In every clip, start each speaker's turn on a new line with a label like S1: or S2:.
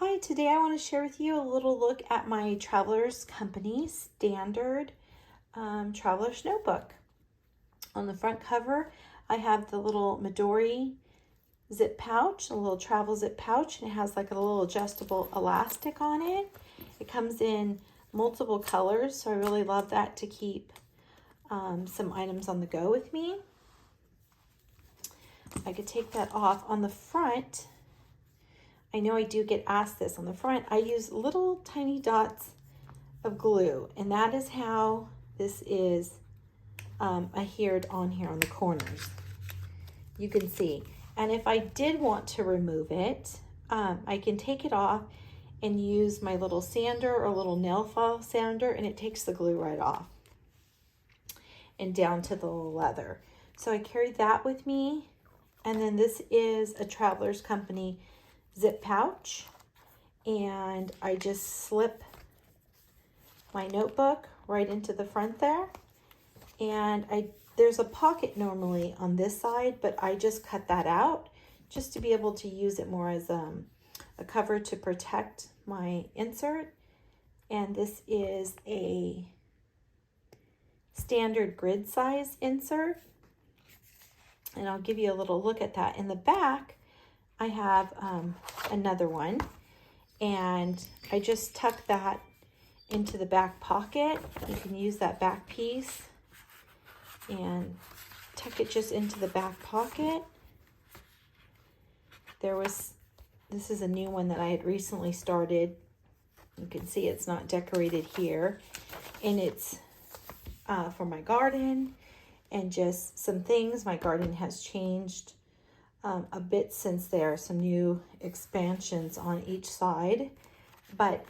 S1: Hi, today I want to share with you a little look at my Traveler's Company Standard Traveler's Notebook. On the front cover, I have the little Midori zip pouch, a little travel zip pouch, and it has like a little adjustable elastic on it. It comes in multiple colors, so I really love that to keep some items on the go with me. I could take that off. On the front, I know I do get asked this on the front, I use little tiny dots of glue, and that is how this is adhered on here on the corners. You can see. And if I did want to remove it, I can take it off and use my little sander or little nail file sander, and it takes the glue right off and down to the leather. So I carried that with me. And then this is a Traveler's Company zip pouch, and I just slip my notebook right into the front there, and there's a pocket normally on this side, but I just cut that out just to be able to use it more as a cover to protect my insert. And this is a standard grid size insert, and I'll give you a little look at that. In the back I have another one, and I just tuck that into the back pocket. You can use that back piece and tuck it just into the back pocket. This is a new one that I had recently started. You can see it's not decorated here, and it's for my garden and just some things. My garden has changed a bit since there are some new expansions on each side, but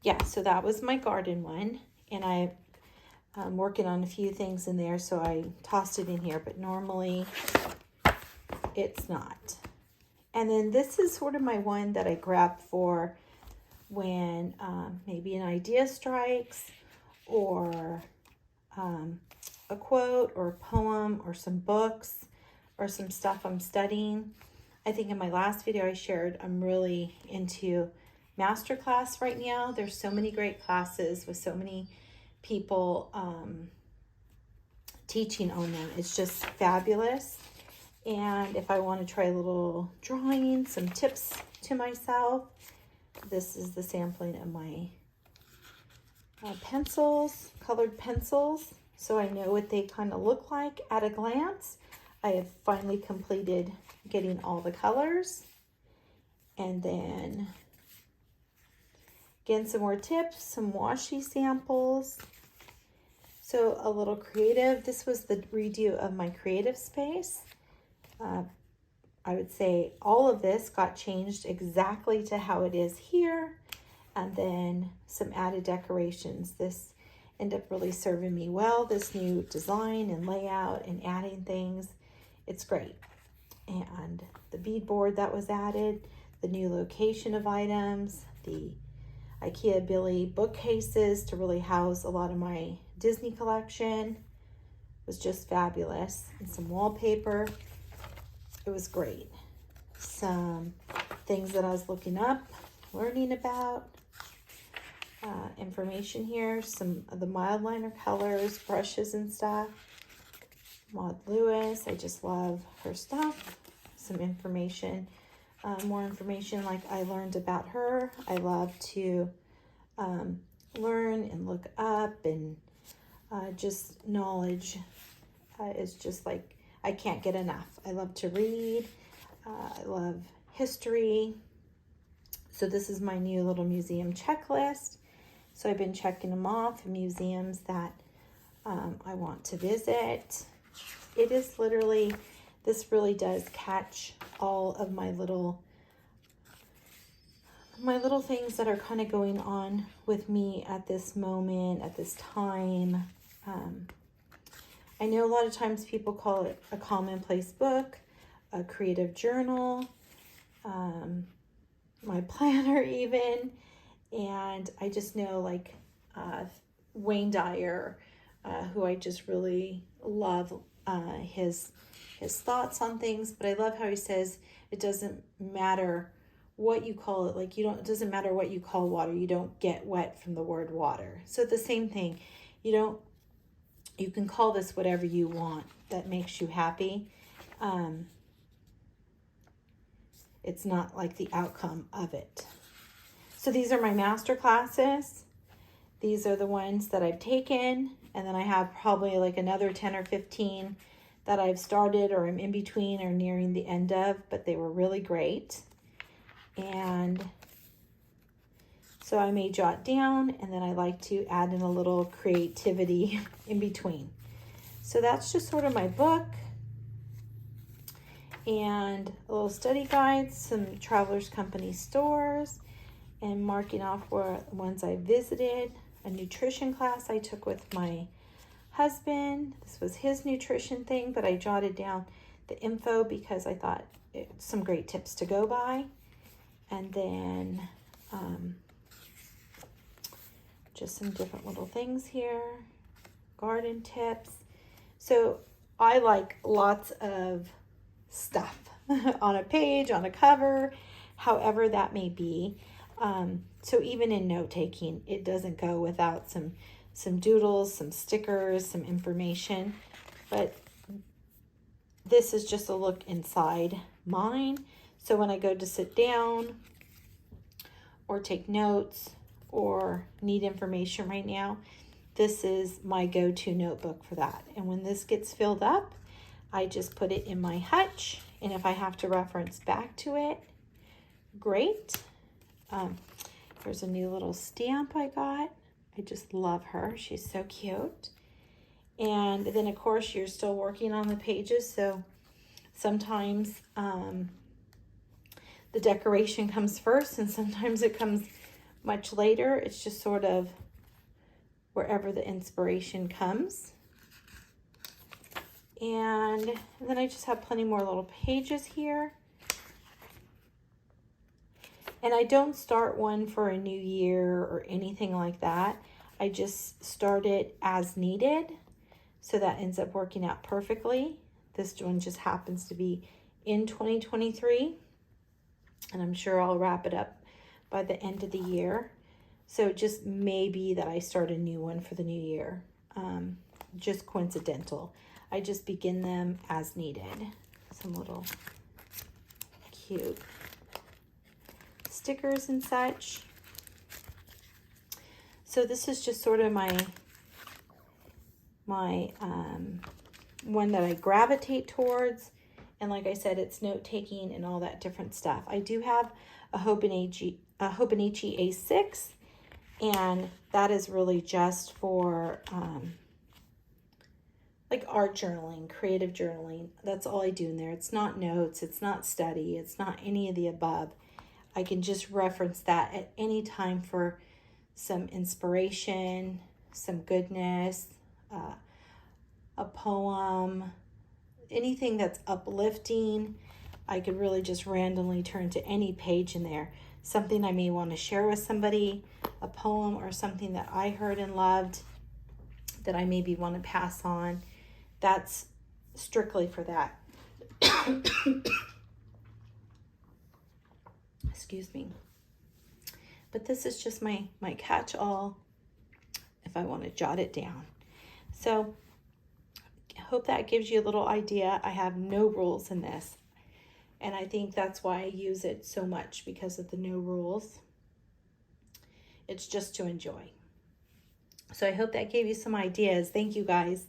S1: yeah, so that was my garden one, and I'm working on a few things in there, so I tossed it in here, but normally it's not. And then this is sort of my one that I grabbed for when maybe an idea strikes, or a quote or a poem or some books or some stuff I'm studying. I think in my last video I shared I'm really into masterclass right now. There's so many great classes with so many people teaching on them. It's just fabulous. And if I want to try a little drawing, some tips to myself, this is the sampling of my pencils, colored pencils, so I know what they kind of look like at a glance. I have finally completed getting all the colors. And then again, some more tips, some washi samples. So a little creative. This was the redo of my creative space. I would say all of this got changed exactly to how it is here. And then some added decorations. This ended up really serving me well, this new design and layout and adding things. It's great. And the beadboard that was added, the new location of items, the IKEA Billy bookcases to really house a lot of my Disney collection was just fabulous. And some wallpaper. It was great. Some things that I was looking up, learning about. Information here, some of the mild liner colors, brushes and stuff. Maud Lewis, I just love her stuff. Some information, more information like I learned about her. I love to learn and look up, and just knowledge is just like, I can't get enough. I love to read. I love history. So this is my new little museum checklist. So I've been checking them off, museums that I want to visit. It is literally, this really does catch all of my little things that are kind of going on with me at this moment, at this time. I know a lot of times people call it a commonplace book, a creative journal, my planner even. And I just know, like Wayne Dyer, who I just really love his thoughts on things, but I love how he says it doesn't matter what you call it. Like, it doesn't matter what you call water, you don't get wet from the word water. So the same thing, you can call this whatever you want that makes you happy. It's not like the outcome of it. So these are my master classes. These are the ones that I've taken, and then I have probably like another 10 or 15 that I've started or I'm in between or nearing the end of, but they were really great. And so I may jot down, and then I like to add in a little creativity in between. So that's just sort of my book, and a little study guide, some Travelers Company stores, and marking off ones I visited, a nutrition class I took with my husband. This was his nutrition thing, but I jotted down the info because I thought it's some great tips to go by. And then just some different little things here, garden tips. So I like lots of stuff on a page, on a cover, however that may be. So even in note-taking, it doesn't go without some doodles, some stickers, some information. But this is just a look inside mine. So when I go to sit down or take notes or need information right now, this is my go-to notebook for that. And when this gets filled up, I just put it in my hutch. And if I have to reference back to it, great. Here's a new little stamp I got. I just love her. She's so cute. And then, of course, you're still working on the pages. So sometimes the decoration comes first, and sometimes it comes much later. It's just sort of wherever the inspiration comes. And then I just have plenty more little pages here. And I don't start one for a new year or anything like that. I just start it as needed. So that ends up working out perfectly. This one just happens to be in 2023. And I'm sure I'll wrap it up by the end of the year. So it just may be that I start a new one for the new year. Just coincidental. I just begin them as needed. Some little cute stickers and such. So this is just sort of my one that I gravitate towards. And like I said, it's note-taking and all that different stuff. I do have a Hobonichi A6, and that is really just for like art journaling, creative journaling. That's all I do in there. It's not notes, it's not study, it's not any of the above. I can just reference that at any time for some inspiration, some goodness, a poem, anything that's uplifting. I could really just randomly turn to any page in there. Something I may want to share with somebody, a poem or something that I heard and loved that I maybe want to pass on. That's strictly for that. Excuse me. But this is just my catch-all if I want to jot it down. So I hope that gives you a little idea. I have no rules in this. And I think that's why I use it so much, because of the no rules. It's just to enjoy. So I hope that gave you some ideas. Thank you, guys.